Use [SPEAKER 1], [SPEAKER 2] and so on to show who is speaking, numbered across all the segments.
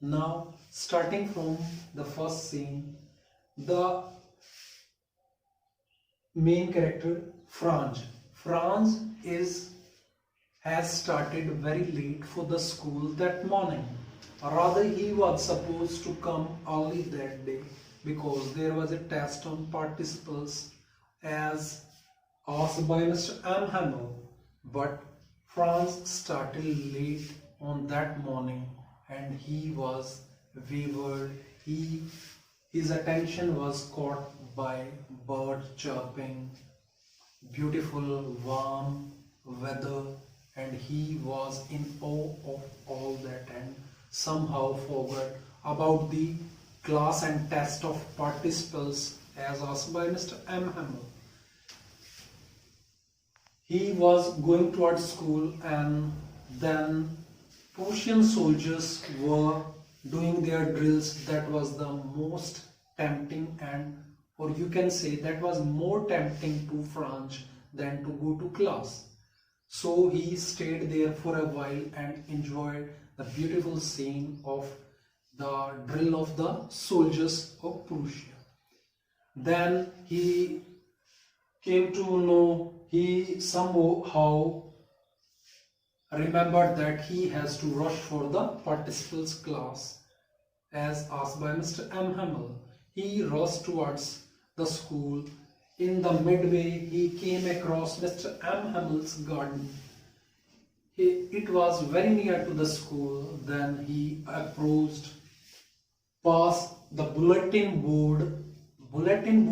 [SPEAKER 1] Now, starting from the first scene, the main character Franz. Franz has started very late for the school that morning. Rather, he was supposed to come early that day because there was a test on participles as asked by Mr. M. Hamel. But Franz started late on that morning and he was wavered. His attention was caught by bird chirping, beautiful warm weather, and he was in awe of all that and somehow forgot about the class and test of participles as asked by Mr. M. Hamel. He was going towards school and then Prussian soldiers were doing their drills. That was the most tempting, and or you can say that was more tempting to Franz than to go to class. So he stayed there for a while and enjoyed the beautiful scene of the drill of the soldiers of Prussia. Then he came to know, he somehow remembered that he has to rush for the participles class as asked by Mr. M. Hamel. He rushed towards the school. In the midway, he came across Mr. M. Hamel's garden. It was very near to the school. Then he approached past the bulletin board. Bulletin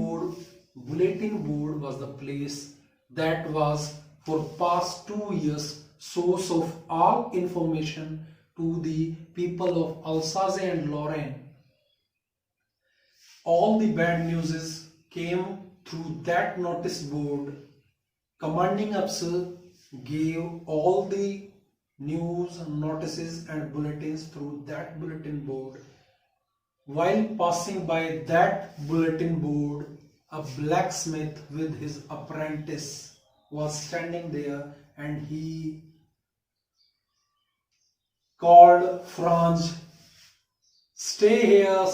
[SPEAKER 1] board was the place that was for past 2 years source of all information to the people of Alsace and Lorraine. All the bad news came through that notice board. Commanding officer gave all the news, notices and bulletins through that bulletin board. While passing by that bulletin board, a blacksmith with his apprentice was standing there and he called Franz, stay here,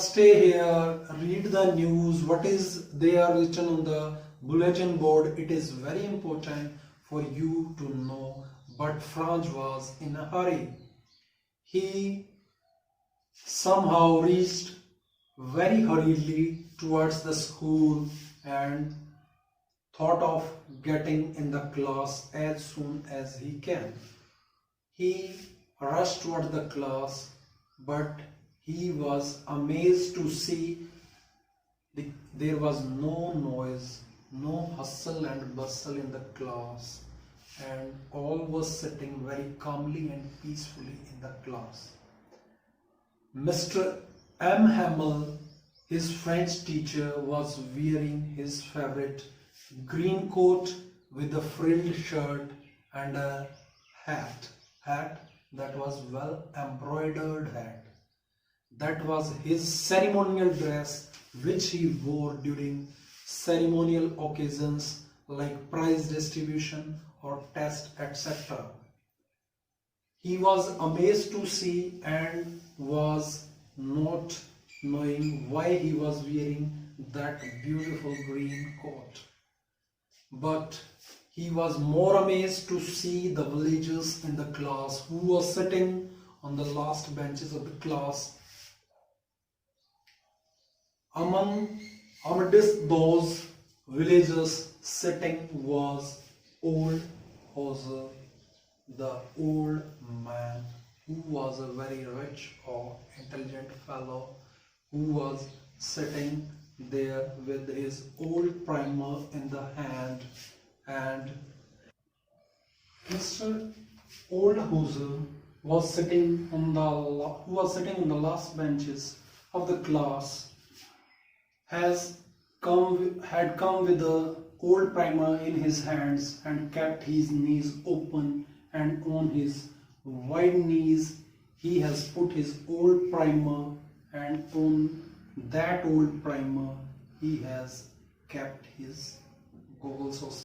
[SPEAKER 1] read the news, what is there written on the bulletin board, it is very important for you to know. But Franz was in a hurry. He somehow reached very hurriedly towards the school and thought of getting in the class as soon as he can. He rushed toward the class, but he was amazed to see there was no noise, no hustle and bustle in the class, and all was sitting very calmly and peacefully in the class. Mr. M. Hamel, his French teacher, was wearing his favorite green coat with a frilled shirt and a hat that was well embroidered hat. That was his ceremonial dress which he wore during ceremonial occasions like prize distribution or test, etc. He was amazed to see and was not knowing why he was wearing that beautiful green coat. But he was more amazed to see the villagers in the class who were sitting on the last benches of the class. Amidst those villagers sitting was old Hauser, the old man who was a very rich or intelligent fellow who was sitting there with his old primer in the hand, and Mr. Oldhauser was sitting on the last benches of the class had come with the old primer in his hands and kept his knees open, and on his wide knees he has put his old primer, and on that old primer he has kept his goggles of